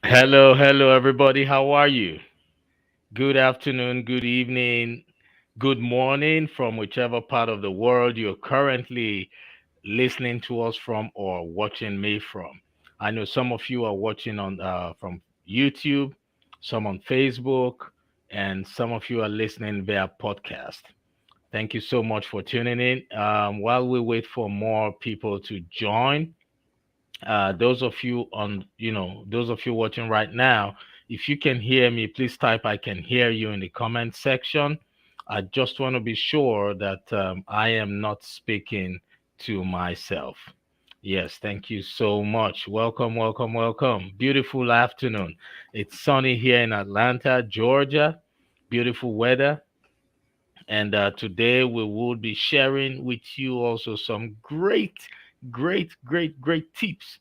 Hello, everybody. How are you? Good afternoon, good evening, good morning from whichever part of the world you're currently listening to us from or watching me from. I know some of you are watching on from YouTube, some on Facebook, and some of you are listening via podcast. Thank you so much for tuning in. While we wait for more people to join, those of you on those of you watching right now, if you can hear me, please type I can hear you in the comment section. I just want to be sure that I am not speaking to myself. Yes, thank you so much. Welcome. Beautiful afternoon. It's sunny here in Atlanta, Georgia. Beautiful weather. And today we will be sharing with you also some great tips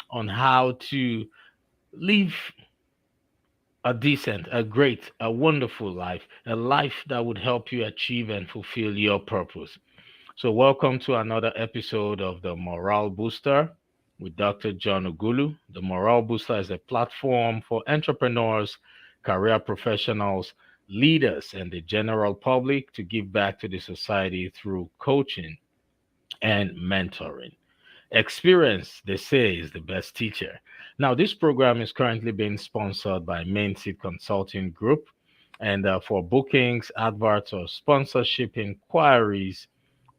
on how to live a decent, a great, a wonderful life, a life that would help you achieve and fulfill your purpose. So, welcome to another episode of the Morale Booster with Dr. John Ughulu. The Morale Booster is a platform for entrepreneurs, career professionals, leaders, and the general public to give back to the society through coaching and mentoring. Experience, they say, is the best teacher. Now, this program is currently being sponsored by Main Seed Consulting Group. And for bookings, adverts, or sponsorship inquiries,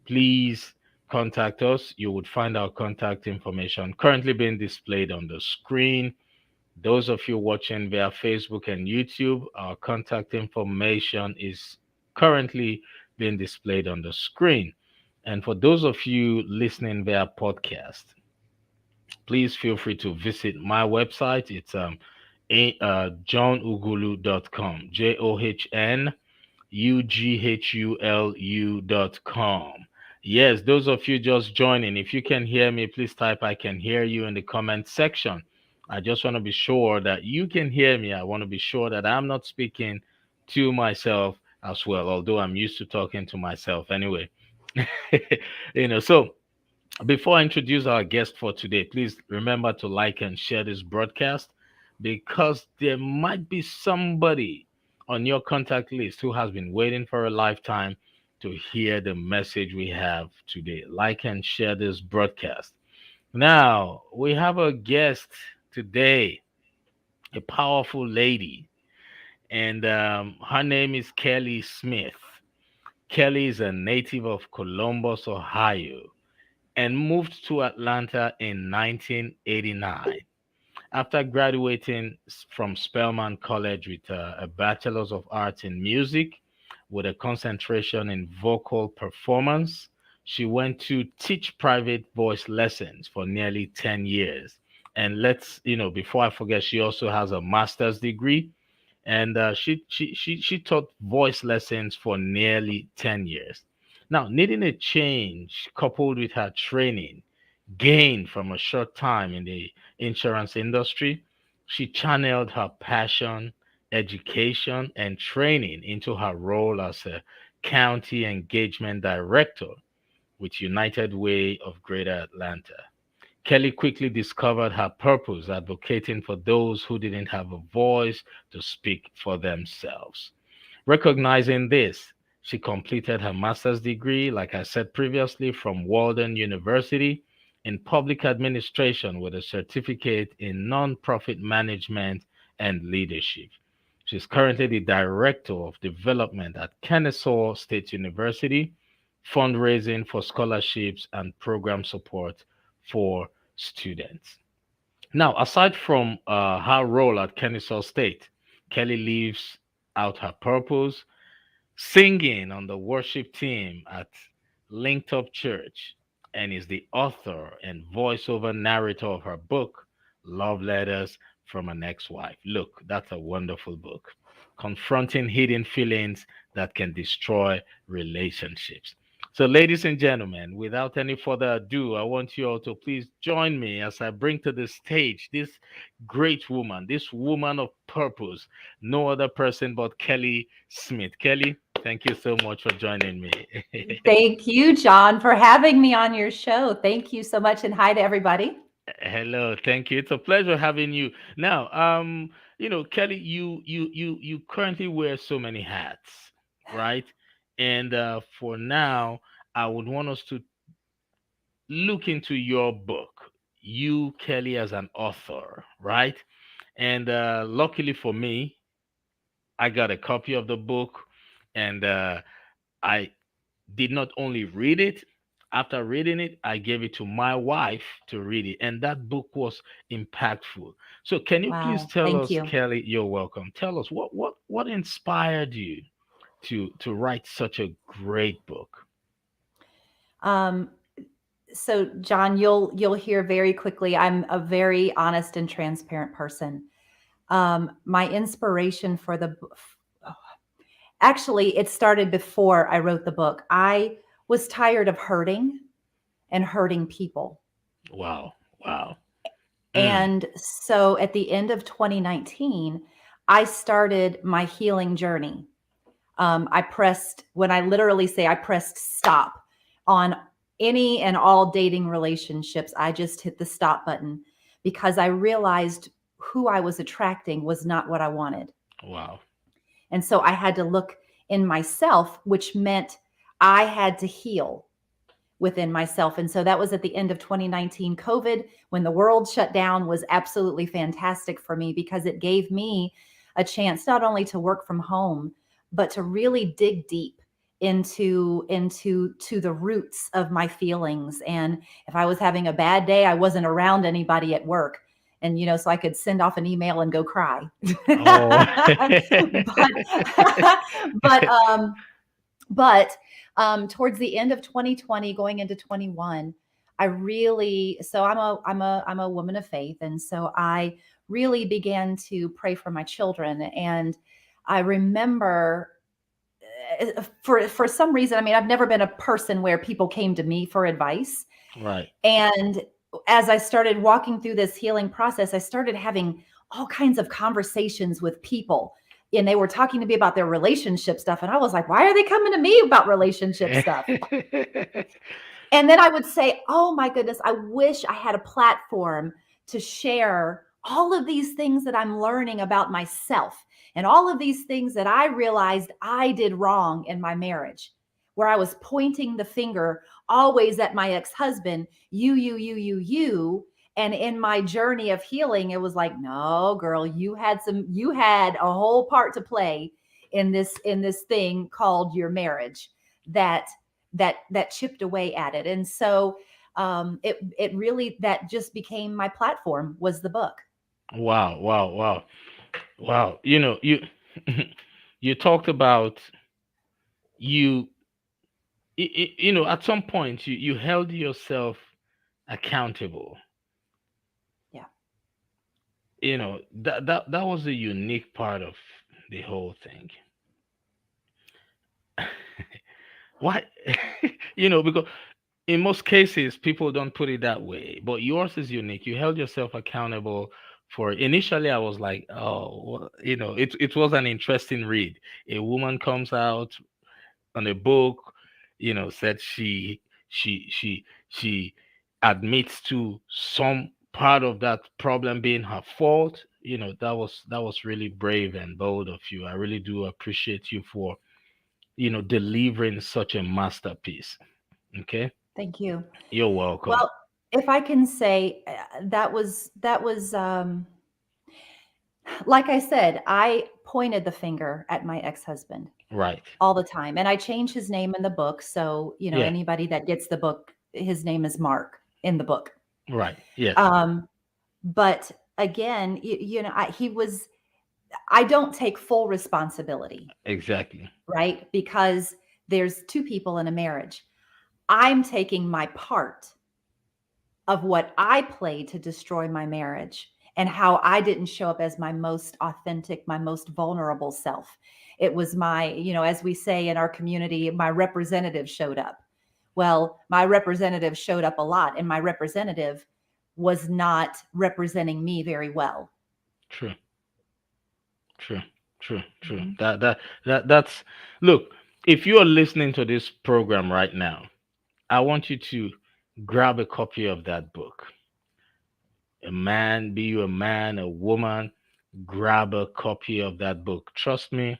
please contact us. You would find our contact information currently being displayed on the screen. Those of you watching via Facebook and YouTube, our contact information is currently being displayed on the screen. And for those of you listening via podcast, please feel free to visit my website. It's johnughulu.com. JOHNUGHULU.com. Yes, those of you just joining, if you can hear me, please type I can hear you in the comment section. I just want to be sure that you can hear me. I want to be sure that I'm not speaking to myself as well, although I'm used to talking to myself anyway. So before I introduce our guest for today, please remember to like and share this broadcast because there might be somebody on your contact list who has been waiting for a lifetime to hear the message we have today. Like and share this broadcast. Now, we have a guest today, a powerful lady, and her name is Kelly Smith. Kelly is a native of Columbus, Ohio, and moved to Atlanta in 1989. After graduating from Spelman College with a Bachelor's of Arts in Music with a concentration in vocal performance, she went to teach private voice lessons for nearly 10 years. And before I forget, she also has a master's degree and she taught voice lessons for nearly 10 years. Now, needing a change coupled with her training gained from a short time in the insurance industry, she channeled her passion, education, and training into her role as a county engagement director with United Way of Greater Atlanta. Kelly quickly discovered her purpose advocating for those who didn't have a voice to speak for themselves. Recognizing this, she completed her master's degree, like I said previously, from Walden University in public administration with a certificate in nonprofit management and leadership. She's currently the director of development at Kennesaw State University, fundraising for scholarships and program support for students. Now, aside from her role at Kennesaw State, Kelly lives out her purpose singing on the worship team at Linked Up Church and is the author and voiceover narrator of her book, Love Letters from an Ex-Wife. Look, that's a wonderful book. Confronting hidden feelings that can destroy relationships. So, ladies and gentlemen, without any further ado, I want you all to please join me as I bring to the stage this great woman, this woman of purpose, no other person but Kelly Smith. Kelly, thank you so much for joining me. Thank you, John, for having me on your show. Thank you so much. And hi to everybody. Hello, thank you. It's a pleasure having you. Now, Kelly, you currently wear so many hats, right? And for now, I would want us to look into your book. You, Kelly, as an author, right? And luckily for me, I got a copy of the book, and I did not only read it, after reading it, I gave it to my wife to read it. And that book was impactful. So can you please Wow. tell Thank us, you. Kelly, you're welcome. Tell us what inspired you to write such a great book? Um, so John, you'll hear very quickly. I'm a very honest and transparent person. My inspiration for actually, it started before I wrote the book. I was tired of hurting and hurting people. Wow. Wow. Mm. And so at the end of 2019, I started my healing journey. When I literally say I pressed stop on any and all dating relationships, I just hit the stop button because I realized who I was attracting was not what I wanted. Wow. And so I had to look in myself, which meant I had to heal within myself. And so that was at the end of 2019. COVID, when the world shut down, was absolutely fantastic for me because it gave me a chance not only to work from home, but to really dig deep into to the roots of my feelings. And if I was having a bad day, I wasn't around anybody at work. And so I could send off an email and go cry. Oh. but but but towards the end of 2020, going into 21, I really so I'm a woman of faith, and so I really began to pray for my children. And I remember for some reason, I mean, I've never been a person where people came to me for advice. Right. And as I started walking through this healing process, I started having all kinds of conversations with people. And they were talking to me about their relationship stuff. And I was like, why are they coming to me about relationship stuff? And then I would say, oh my goodness, I wish I had a platform to share all of these things that I'm learning about myself and all of these things that I realized I did wrong in my marriage, where I was pointing the finger always at my ex husband, you. And in my journey of healing, it was like, no, girl, you had a whole part to play in this thing called your marriage that that chipped away at it. And so it really, that just became my platform, was the book. Wow. Wow. Wow. Wow. You you talked about you at some point you held yourself accountable. Yeah. That was a unique part of the whole thing. Why? Because in most cases people don't put it that way, but yours is unique. You held yourself accountable. For initially I was like, oh, well, it was an interesting read. A woman comes out on a book, said she admits to some part of that problem being her fault. That was really brave and bold of you. I really do appreciate you for delivering such a masterpiece. Okay, Thank you. you're welcome. Well, if I can say, that was like I said, I pointed the finger at my ex-husband Right. all the time, and I changed his name in the book. So, Yeah. anybody that gets the book, his name is Mark in the book. Right. Yes. Um, but again, I don't take full responsibility, Exactly. right? Because there's two people in a marriage. I'm taking my part of what I played to destroy my marriage and how I didn't show up as my most authentic, my most vulnerable self. It was as we say in our community, my representative showed up. Well, my representative showed up a lot, and my representative was not representing me very well. True. True. True. True. Mhm. That's look. If you are listening to this program right now, I want you to grab a copy of that book. a man, be you a man, a woman, grab a copy of that book. Trust me,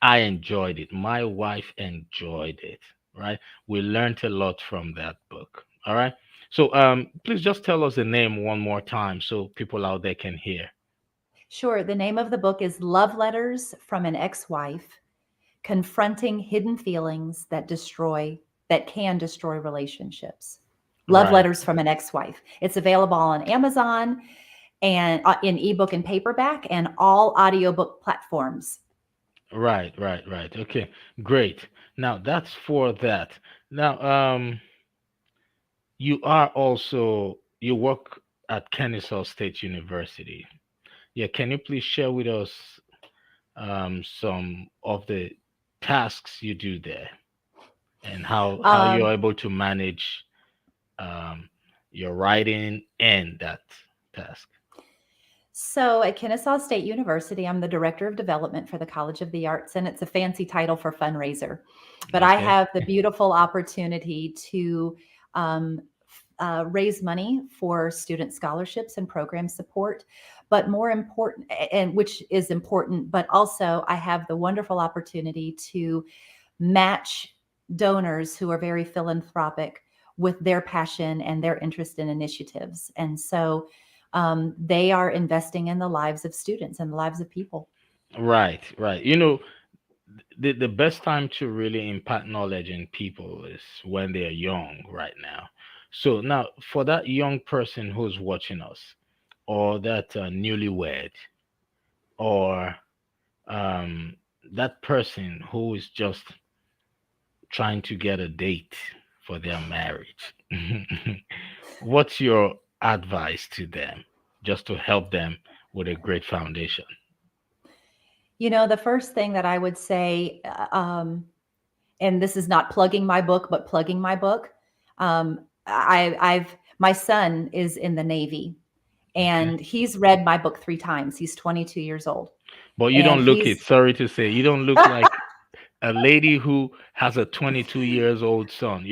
I enjoyed it. My wife enjoyed it, right? We learned a lot from that book. All right. So please just tell us the name one more time so people out there can hear. Sure. The name of the book is Love Letters from an Ex-Wife: Confronting Hidden Feelings that can destroy relationships. Love Right. Letters from an Ex-Wife. It's available on Amazon and in ebook and paperback and all audiobook platforms. Right. Okay. Great. Now that's for that. Now you work at Kennesaw State University. Yeah, can you please share with us some of the tasks you do there and how you're Um, able to manage um, your writing and that task? so at Kennesaw State University, I'm the director of development for the College of the Arts, and it's a fancy title for fundraiser. But I Okay. have the beautiful opportunity to um, raise money for student scholarships and program support. But more important, and which is important, but also I have the wonderful opportunity to match donors who are very philanthropic with their passion and their interest in initiatives. And so they are investing in the lives of students and the lives of people. Right. The best time to really impart knowledge in people is when they're young right now. So now for that young person who's watching us, or that newlywed, or um, that person who is just trying to get a date for their marriage, what's your advice to them just to help them with a great foundation? You know, the first thing that I would say, and this is not plugging my book, but plugging my book. My son is in the Navy, Okay. and he's read my book 3 times. He's 22 years old, But you and don't look it, he's sorry to say, you don't look like a lady who has a 22 years old son.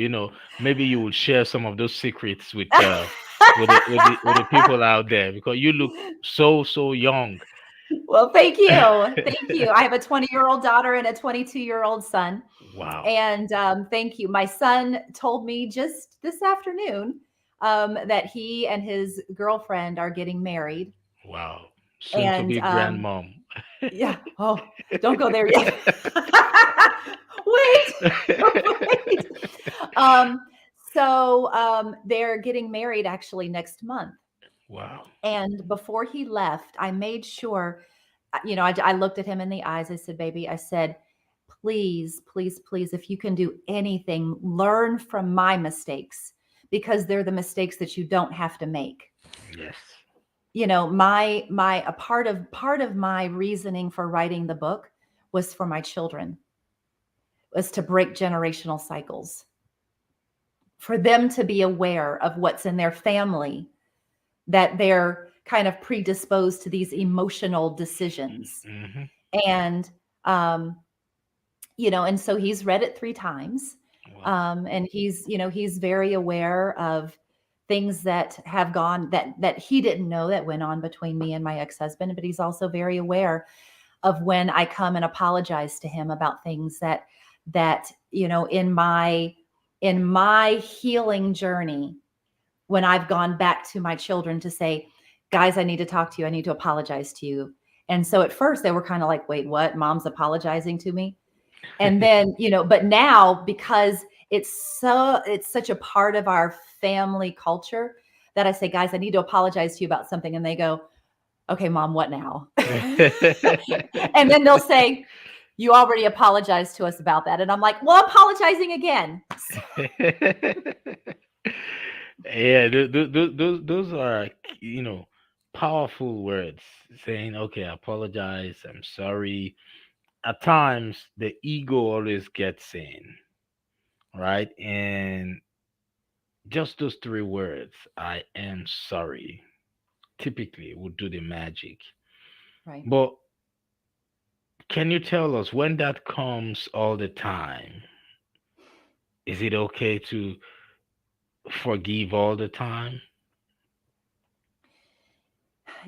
Maybe you would share some of those secrets with the people out there because you look so young. well, thank you. Thank you. I have a 20-year-old daughter and a 22-year-old son. Wow. And thank you. My son told me just this afternoon that he and his girlfriend are getting married. Wow. Soon to And be grandmom. yeah, oh, don't go there yet. Wait, wait. Um, they're getting married actually next month. Wow. And before he left, I made sure, I looked at him in the eyes. I said, baby, I said, please, please, please, if you can do anything, learn from my mistakes because they're the mistakes that you don't have to make. Yes. My a part of my reasoning for writing the book was for my children, was to break generational cycles, for them to be aware of what's in their family, that they're kind of predisposed to these emotional decisions. Hmm. And um, and so he's read it 3 times. Wow. And he's very aware of things that have gone that he didn't know that went on between me and my ex-husband, but he's also very aware of when I come and apologize to him about things that in my healing journey, when I've gone back to my children to say, guys, I need to talk to you. I need to apologize to you. And so at first they were kind of like, wait, what? Mom's apologizing to me? And then, but now because it's such a part of our family culture that I say, guys, I need to apologize to you about something. And they go, okay, mom, what now? And then they'll say, you already apologized to us about that. And I'm like, well, I'm apologizing again. Yeah, those are, you know, powerful words saying, okay, I apologize, I'm sorry. At times, the ego always gets in, right? And just those three words, I am sorry, typically would do the magic. Right. But can you tell us when that comes all the time, is it okay to forgive all the time?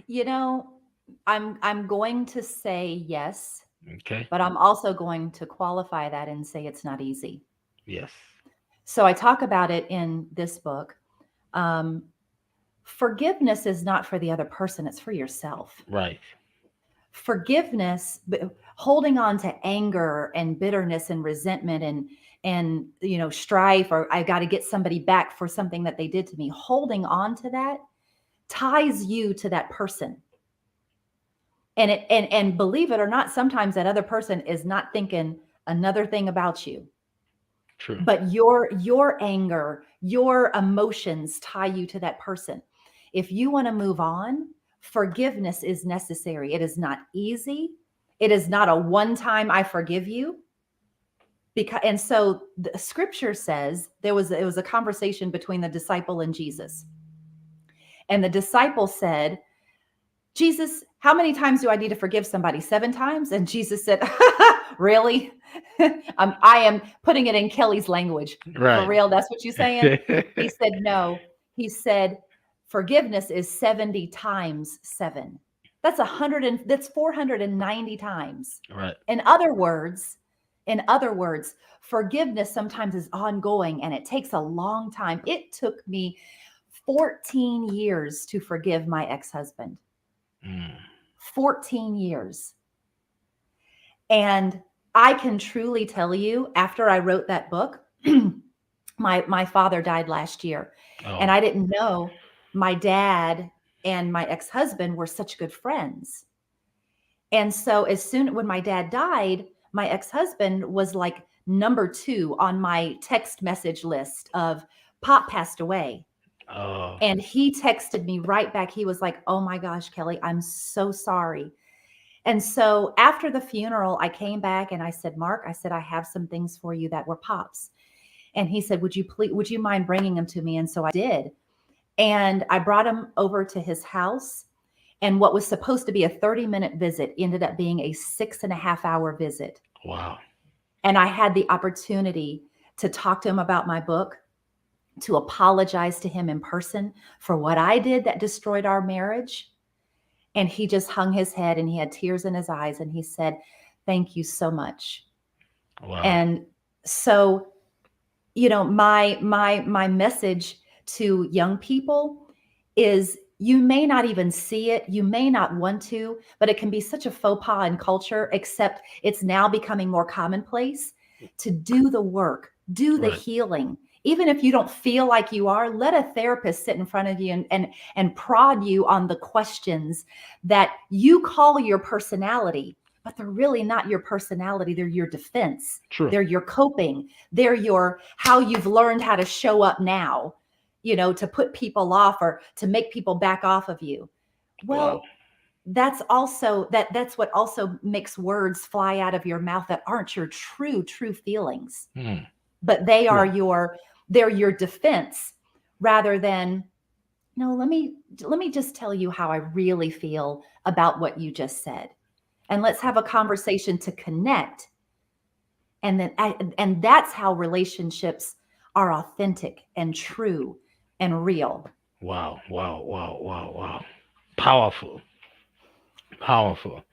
You know, I'm going to say yes, Okay. but I'm also going to qualify that and say it's not easy. Yes. So I talk about it in this book. Um, Forgiveness is not for the other person, it's for yourself. Right. Forgiveness, holding on to anger and bitterness and resentment and strife, or I got to get somebody back for something that they did to me, holding on to that ties you to that person. And believe it or not, sometimes that other person is not thinking another thing about you, True. but your anger, your emotions tie you to that person. If you want to move on, forgiveness is necessary. It is not easy. It is not a one time I forgive you. Because and so the scripture says it was a conversation between the disciple and Jesus. And the disciple said, Jesus, how many times do I need to forgive somebody? 7 times? And Jesus said, really? I am putting it in Kelly's language. For Right. real? That's what you're saying? He said, no. He said, forgiveness is 70 times 7. That's 490 times. Right. In other words, forgiveness sometimes is ongoing and it takes a long time. It took me 14 years to forgive my ex-husband. Mm. 14 years. And I can truly tell you, after I wrote that book, my father died last year. And Oh. I didn't know my dad and my ex-husband were such good friends. And so when my dad died, my ex-husband was like number 2 on my text message list of Pop passed away. Oh. And he texted me right back. He was like, oh my gosh, Kelly, I'm so sorry. And so after the funeral, I came back and I said, Mark, I said, I have some things for you that were Pop's. And he said, would you mind bringing them to me? And so I did. And I brought him over to his house. And what was supposed to be a 30-minute visit ended up being a 6.5-hour visit. Wow. And I had the opportunity to talk to him about my book, to apologize to him in person for what I did that destroyed our marriage. And he just hung his head and he had tears in his eyes and he said, thank you so much. Wow. And so, my message to young people is you may not even see it, you may not want to, but it can be such a faux pas in culture, except it's now becoming more commonplace to do the work, do the Right. healing. Even if you don't feel like you are, let a therapist sit in front of you and prod you on the questions that you call your personality, but they're really not your personality. They're your defense. True. They're your coping. They're your how you've learned how to show up now, to put people off or to make people back off of you. Wow. Well, that's what also makes words fly out of your mouth that aren't your true feelings. Mm. But they're True. your defense rather than, no, let me just tell you how I really feel about what you just said. And let's have a conversation to connect. And that's how relationships are authentic and true and real. Wow. Wow. Wow. Wow. Wow. Powerful. Powerful.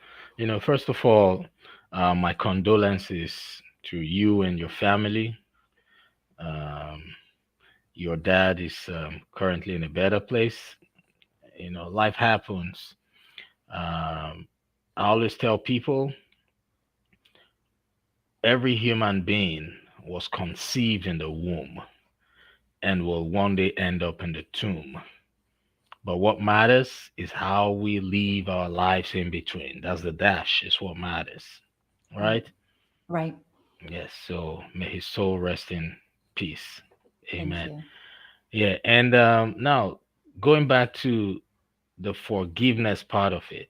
First of all, my condolences to you and your family. Um, your dad is currently in a better place. Life happens. I always tell people every human being was conceived in the womb and will one day end up in the tomb. But what matters is how we live our lives in between. That's the dash, is what matters. Right. Right? Right. Yes. So may his soul rest in peace. Thank Amen. you. Yeah. And now going back to the forgiveness part of it,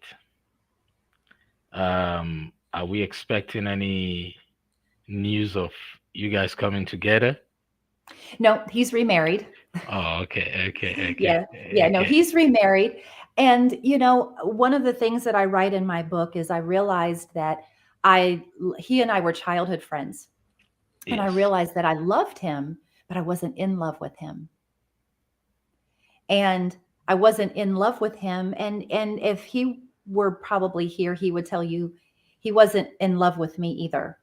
are we expecting any news of you guys coming together? No, he's remarried. Oh, okay, okay, okay, Yeah. Yeah. No, okay. he's remarried. And, one of the things that I write in my book is I realized that he and I were childhood friends. And I Yes. realized that I loved him, but I wasn't in love with him. And I wasn't in love with him. And if he were probably here, he would tell you he wasn't in love with me either.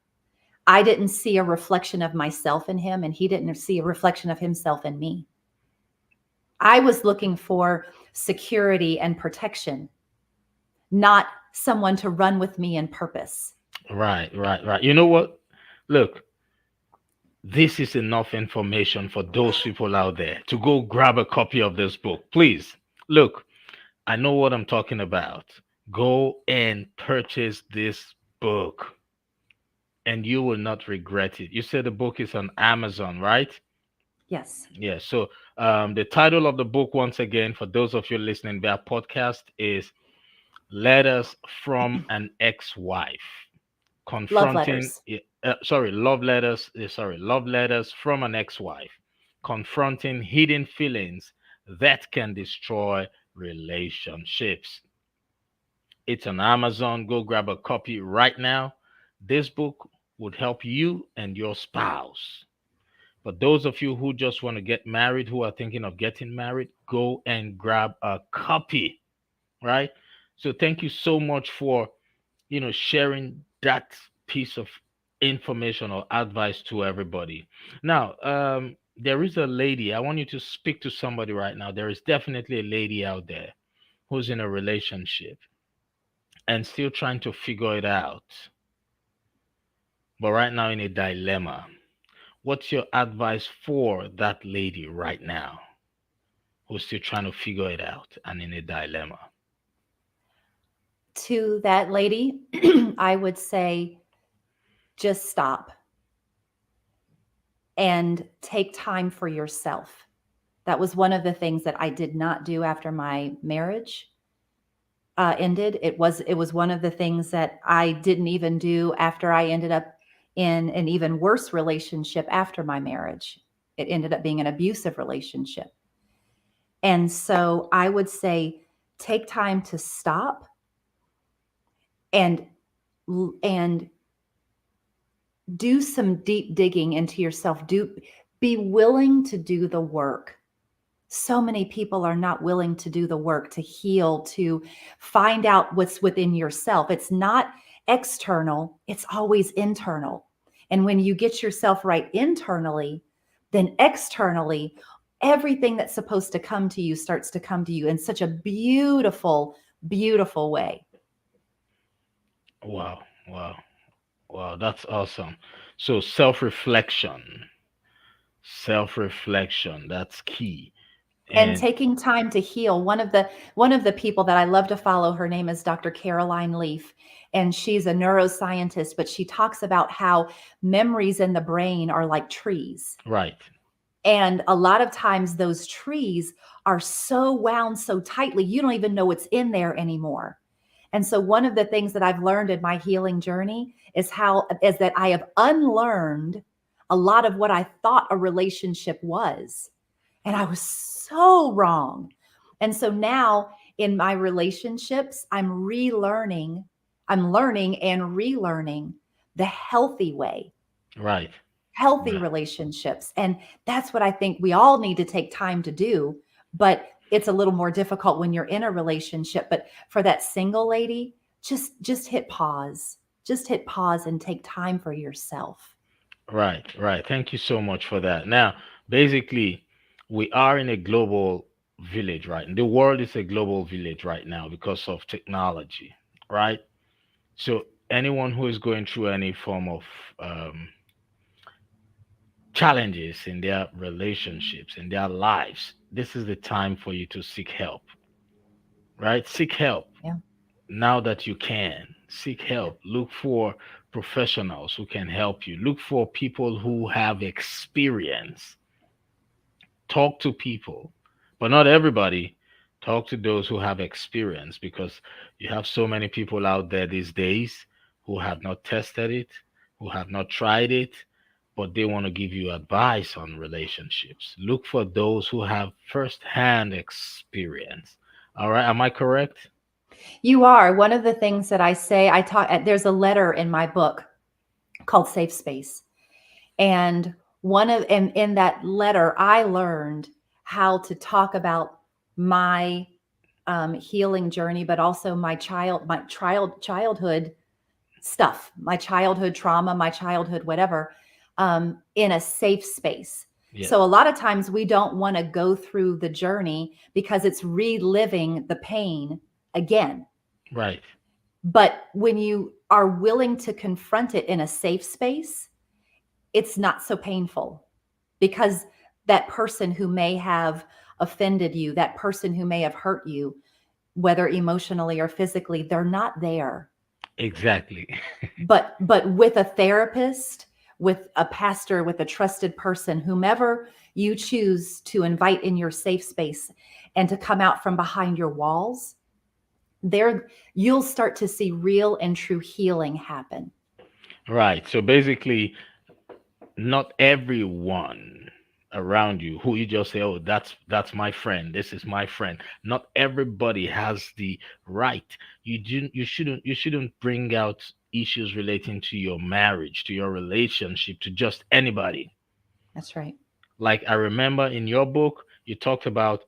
I didn't see a reflection of myself in him, and he didn't see a reflection of himself in me. I was looking for security and protection, not someone to run with me in purpose. Right, right, right. You know what? Look, this is enough information for those people out there to go grab a copy of this book. Please, look, I know what I'm talking about. Go and purchase this book and you will not regret it. You said the book is on Amazon, right? Yes. Yeah. So, the title of the book, once again, for those of you listening via podcast, is Letters from an Ex-Wife. Love Confronting, letters. love letters from an ex-wife, confronting hidden feelings that can destroy relationships. It's on Amazon. Go grab a copy right now. This book would help you and your spouse. For those of you who just want to get married, who are thinking of getting married, go and grab a copy, right? So thank you so much for sharing that piece of information or advice to everybody. Now, there is a lady. I want you to speak to somebody right now. There is definitely a lady out there who's in a relationship and still trying to figure it out, but right now in a dilemma. What's your advice for that lady right now who's still trying to figure it out and in a dilemma? To that lady, I would say just stop and take time for yourself. That was one of the things that I did not do after my marriage ended. It was one of the things that I didn't even do after I ended up in an even worse relationship after my marriage. It ended up being an abusive relationship. And so I would say take time to stop and and do some deep digging into yourself. Be willing to do the work. So many people are not willing to do the work, to heal, to find out what's within yourself. It's not external, it's always internal. And when you get yourself right internally, then externally, everything that's supposed to come to you starts to come to you in such a beautiful, beautiful way. Wow, wow, wow, that's awesome. So, self reflection, that's key. And And taking time to heal. One of the people that I love to follow, her name is Dr. Caroline Leaf, and she's a neuroscientist, but she talks about how memories in the brain are like trees. right, And a lot of times those trees are so wound so tightly, you don't even know what's in there anymore. And so one of the things that I've learned in my healing journey is that I have unlearned a lot of what I thought a relationship was. And I was so wrong. And so now in my relationships, I'm learning and relearning the healthy way, right, healthy right, relationships. And that's what I think we all need to take time to do. But it's a little more difficult when you're in a relationship. But for that single lady, just hit pause. Just hit pause and take time for yourself. right, right. Thank you so much for that. Now, basically, we are in a global village, right? And the world is a global village right now because of technology, right? So, anyone who is going through any form of um, challenges in their relationships, in their lives, this is the time for you to seek help, right? Seek help Yeah. now that you can. Seek help. Look for professionals who can help you. Look for people who have experience. Talk to people, but not everybody. Talk to those who have experience because you have so many people out there these days who have not tested it, who have not tried it, but they want to give you advice on relationships. Look for those who have first-hand experience. All right, am I correct? You are. One of the things that I say, there's a letter in my book called Safe Space. And in that letter, I learned how to talk about my healing journey, but also childhood stuff, my childhood trauma, my childhood whatever, in a safe space. Yes. So a lot of times we don't want to go through the journey because it's reliving the pain again. Right. But when you are willing to confront it in a safe space, it's not so painful because that person who may have offended you, that person who may have hurt you, whether emotionally or physically, they're not there. Exactly. But with a therapist, with a pastor, with a trusted person, whomever you choose to invite in your safe space and to come out from behind your walls, there you'll start to see real and true healing happen. Right. So basically, not everyone around you who you just say, oh, that's my friend, this is my friend, not everybody has the right. You shouldn't bring out issues relating to your marriage, to your relationship, to just anybody. That's right. Like, I remember in your book you talked about,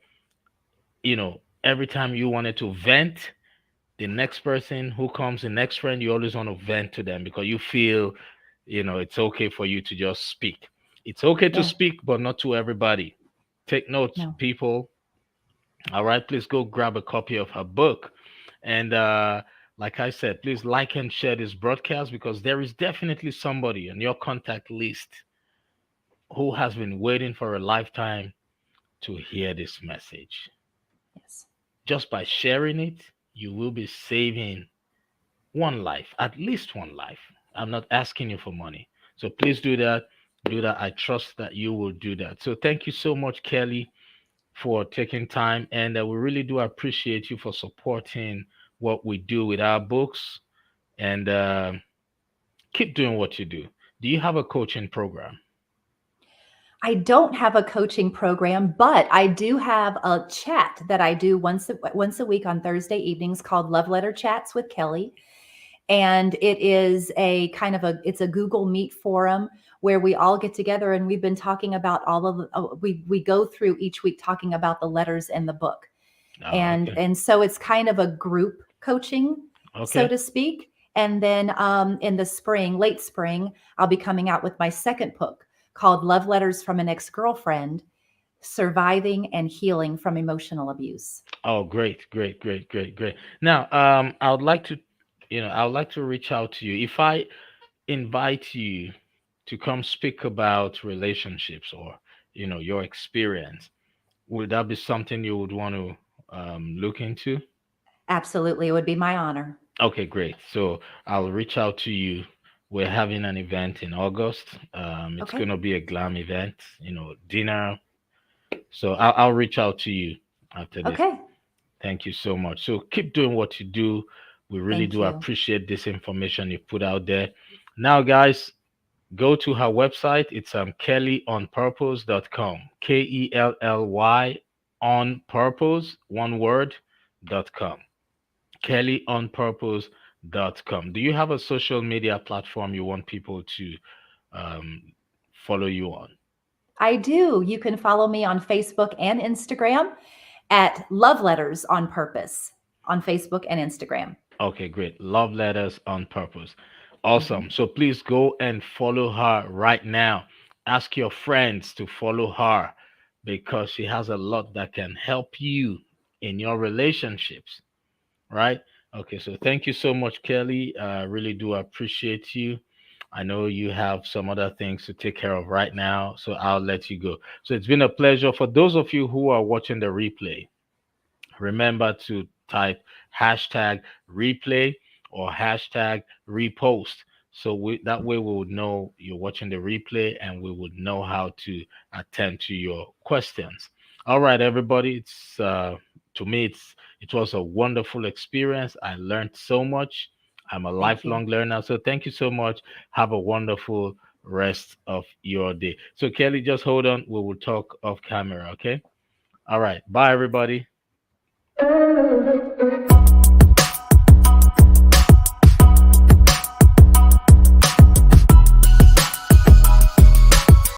every time you wanted to vent, the next person who comes, the next friend, you always want to vent to them because you feel, it's okay for you to just speak. It's okay to Yeah. speak, but not to everybody. Take notes, No. people. All right, please go grab a copy of her book. And like I said, please like and share this broadcast because there is definitely somebody on your contact list who has been waiting for a lifetime to hear this message. Yes. Just by sharing it, you will be saving one life, at least one life. I'm not asking you for money. So please do that. Do that. I trust that you will do that. So thank you so much, Kelly, for taking time. And we really do appreciate you for supporting what we do with our books. And keep doing what you do. Do you have a coaching program? I don't have a coaching program, but I do have a chat that I do once a week on Thursday evenings called Love Letter Chats with Kelly. And it is a kind of it's a Google Meet forum where we all get together and we've been talking about all of we go through each week talking about the letters in the book. Oh, And okay. so it's kind of a group coaching, so Okay. to speak. And then in the spring, late spring, I'll be coming out with my second book called Love Letters from an Ex-Girlfriend: Surviving and Healing from Emotional Abuse. Oh, great, great, great, great, great. Now, I would like to, I would like to reach out to you. If I invite you to come speak about relationships or, your experience, would that be something you would want to look into? Absolutely, it would be my honor. Okay, great. So I'll reach out to you. We're having an event in August. It's Okay. going to be a glam event, dinner. So I'll reach out to you after this. Okay. Thank you so much. So keep doing what you do. We really Thank do you. appreciate this information you put out there. Now, guys, go to her website. It's kellyonpurpose.com. KELLY on purpose, one word.com. kellyonpurpose.com. Do you have a social media platform you want people to um, follow you on? I do. You can follow me on Facebook and Instagram at Love Letters on Purpose on Facebook and Instagram. Okay, great. Love letters on purpose. Mhm. Awesome. So please go and follow her right now. Ask your friends to follow her because she has a lot that can help you in your relationships, right? Okay, so thank you so much, Kelly. I really do appreciate you. I know you have some other things to take care of right now, so I'll let you go. So it's been a pleasure. For those of you who are watching the replay, remember to type hashtag replay or hashtag repost. So that way we would know you're watching the replay and we would know how to attend to your questions. All right, everybody. It's to me, it was a wonderful experience. I learned so much. I'm a Thank you. lifelong learner. So thank you so much. Have a wonderful rest of your day. So Kelly, just hold on. We will talk off camera. Okay. All right. Bye, everybody.